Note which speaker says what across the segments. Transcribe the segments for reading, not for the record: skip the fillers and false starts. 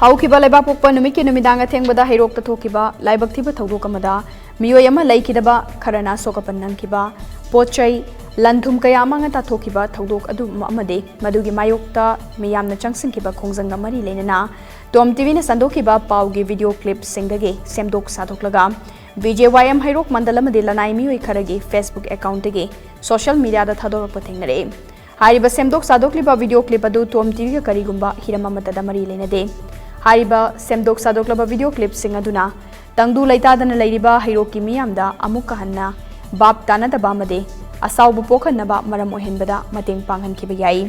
Speaker 1: ꯍꯧꯈꯤꯕ ꯂꯩꯕꯥꯛꯄꯣꯛꯄ ꯅꯨꯃꯤꯠꯀꯤ ꯅꯨꯃꯤꯗꯥꯡ ꯑꯊꯦꯡꯕꯗ ꯍꯩꯔꯣꯛꯇ ꯊꯣꯛꯈꯤꯕ ꯂꯥꯏꯕꯛ ꯊꯤꯕ ꯊꯧꯗꯣꯛ ꯑꯃꯗ ꯃꯤꯑꯣꯏ ꯑꯃ ꯂꯩꯈꯤꯗꯕ ꯈꯔꯅ ꯁꯣꯛꯀꯄꯟ ꯅꯪꯈꯤꯕ ꯄꯣꯠꯆꯩ ꯂꯟꯊꯨꯝ ꯀꯌꯥ ꯃꯥꯡꯍ ꯇꯥꯊꯣꯛꯈꯤꯕ ꯊꯧꯗꯣꯛ ꯑꯗꯨ ꯑꯃꯗꯤ ꯃꯗꯨꯒꯤ ꯃꯥꯌꯣꯛꯇ ꯃꯤꯌꯥꯝꯅ ꯆꯪꯁꯤꯟꯈꯤꯕ ꯈꯣꯡꯖꯪꯒ ꯃꯔꯤ ꯂꯩꯅꯅ ꯇꯣꯝ ꯇꯤꯚꯤꯅ ꯁꯟꯗꯣꯛꯈꯤꯕ ꯄꯥꯎꯒꯤ ꯚꯤꯗꯤꯑꯣ ꯀ꯭ꯂꯤꯞꯁꯤꯡꯗꯒꯤ ꯁꯦꯝꯗꯣꯛ ꯁꯥꯗꯣꯛꯂꯒ ꯕꯤꯖꯦꯋꯥꯏꯑꯦꯝ ꯍꯩꯔꯣꯛ ꯃꯟꯗꯜ ꯑꯃꯗꯤ ꯂꯅꯥꯏ ꯃꯤꯑꯣꯏ ꯈꯔꯒꯤ ꯐꯦꯁꯕꯨꯛ ꯑꯦꯀꯥꯎꯟꯇꯒꯤ ꯁꯣꯁꯤꯌꯦꯜ ꯃꯤडियाꯗ ꯊꯥꯗꯣꯔꯛꯄ ꯊꯦꯡꯅꯔꯦ ꯍꯥꯏꯔꯤꯕ ꯁꯦꯝꯗꯣꯛ ꯁꯥꯗꯣꯛꯂꯤꯕ ꯚꯤꯗꯤꯑꯣ ꯀ꯭ꯂꯤꯞ ꯑꯗꯨ ꯇꯣꯝ ꯇꯤꯚꯤꯒ ꯀꯔꯤꯒꯨꯝꯕ ꯍꯤꯔꯝ ꯑꯃꯠꯇꯗ ꯃꯔꯤ ꯂꯩꯅꯗꯦ ꯍꯥꯏꯔꯤꯕ ꯁꯦꯝꯗꯣꯛ ꯁꯥꯗꯣꯛꯂꯕ ꯚꯤꯗꯤꯑꯣ ꯀ꯭ꯂꯤꯞꯁꯤꯡ ꯑꯗꯨꯅ ꯇꯪꯗꯨ ꯂꯩꯇꯥꯗꯅ ꯂꯩꯔꯤꯕ ꯍꯩꯔꯣꯛꯀꯤ ꯃꯤꯌꯥꯝꯗ ꯑꯃꯨꯛꯀ ꯍꯟꯅ ꯚꯥꯞ ꯇꯥꯅꯗꯕ ꯑꯃꯗꯤ ꯑꯁꯥꯎꯕ ꯄꯣꯛꯍꯟꯅꯕ ꯃꯔꯝ ꯑꯣꯏꯍꯟꯕꯗ ꯃꯇꯦꯡ ꯄꯥꯡꯍꯟꯈꯤꯕ ꯌꯥꯏ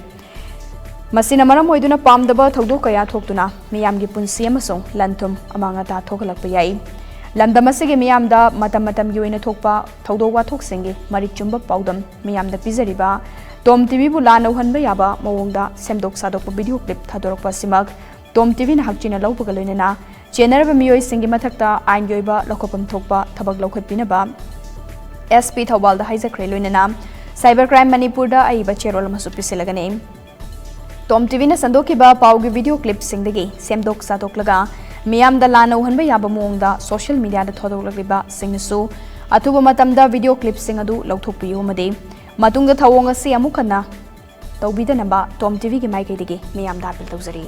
Speaker 1: ꯃꯁꯤꯅ ꯃꯔꯝ ꯑꯣꯏꯗꯨꯅ ꯄꯥꯝꯗꯕ ꯊꯧꯗꯣꯛ ꯀꯌꯥ ꯊꯣꯛꯇꯨꯅ ꯃꯤꯌꯥꯝꯒꯤ ꯄꯨꯟꯁꯤ ꯑꯃꯁꯨꯡ ꯂꯟꯊꯨꯝ ꯑꯃꯥꯡ ꯑꯇꯥ ꯊꯣꯛꯍꯜꯂꯛꯄ ꯌꯥꯏ ꯂꯝꯗꯝ ꯑꯁꯤꯒꯤ ꯃꯤꯌꯥꯝꯗ ꯃꯇꯝꯒꯤ ꯑꯣꯏꯅ ꯊꯣꯛꯄ ꯊꯧꯗꯣꯛ ꯋꯥꯊꯣꯛꯁꯤꯡꯒꯤ ꯃꯔꯤꯛ ꯆꯨꯝꯕ ꯄꯥꯎꯗꯝ ꯃꯤꯌꯥꯝꯗ ꯄꯤꯖꯔꯤꯕ ꯇꯣꯝ ꯇꯤꯚꯤꯕꯨ ꯂꯥꯟꯅ ꯎꯍꯟꯕ ꯌꯥꯕ ꯃꯑꯣꯡꯗ ꯁꯦꯝꯗꯣꯛ ꯁꯥꯗꯣꯛꯄ ꯚꯤꯗꯤꯑꯣ ꯀ꯭ꯂꯤꯞ ꯊꯥꯗꯣꯔꯛꯄ ꯑꯁꯤꯃꯛ ꯇꯣꯝ ꯇꯤꯚꯤꯅ ꯍꯛꯆꯤꯟꯅ ꯂꯧꯕꯒ ꯂꯣꯏꯅꯅ ꯆꯦꯟꯅꯔꯕ ꯃꯤꯑꯣꯏꯁꯤꯡꯒꯤ ꯃꯊꯛꯇ ꯑꯥꯏꯟꯒꯤ ꯑꯣꯏꯕ ꯂꯧꯈꯠꯐꯝ ꯊꯣꯛꯄ ꯊꯕꯛ ꯂꯧꯈꯠꯄꯤꯅꯕ SP ꯊꯧꯕꯥꯜꯗ ꯍꯥꯏꯖꯈ꯭ꯔꯦ ꯂꯣꯏꯅꯅ साइबर क्राइम मणिपुर अईब चेरोल पिसिलगने टॉम टीवी संदोखिबा पाउगी वीडियो क्लिप्सिंगदगी सेमदोक सादोकलगा मियामदा लाना उहनबा याबा मोंगदा सोशल मीडिया थोदोकलगिबा सिंगसु अथुबा मतमदा वीडियो क्लिप्सिंग अदु लौथोकपियो मदे मतुंगदा थवोंग असि अमुखना तौबिदनबा टॉम टीवी की माइकैदगी मियामदा अपील तौजरी।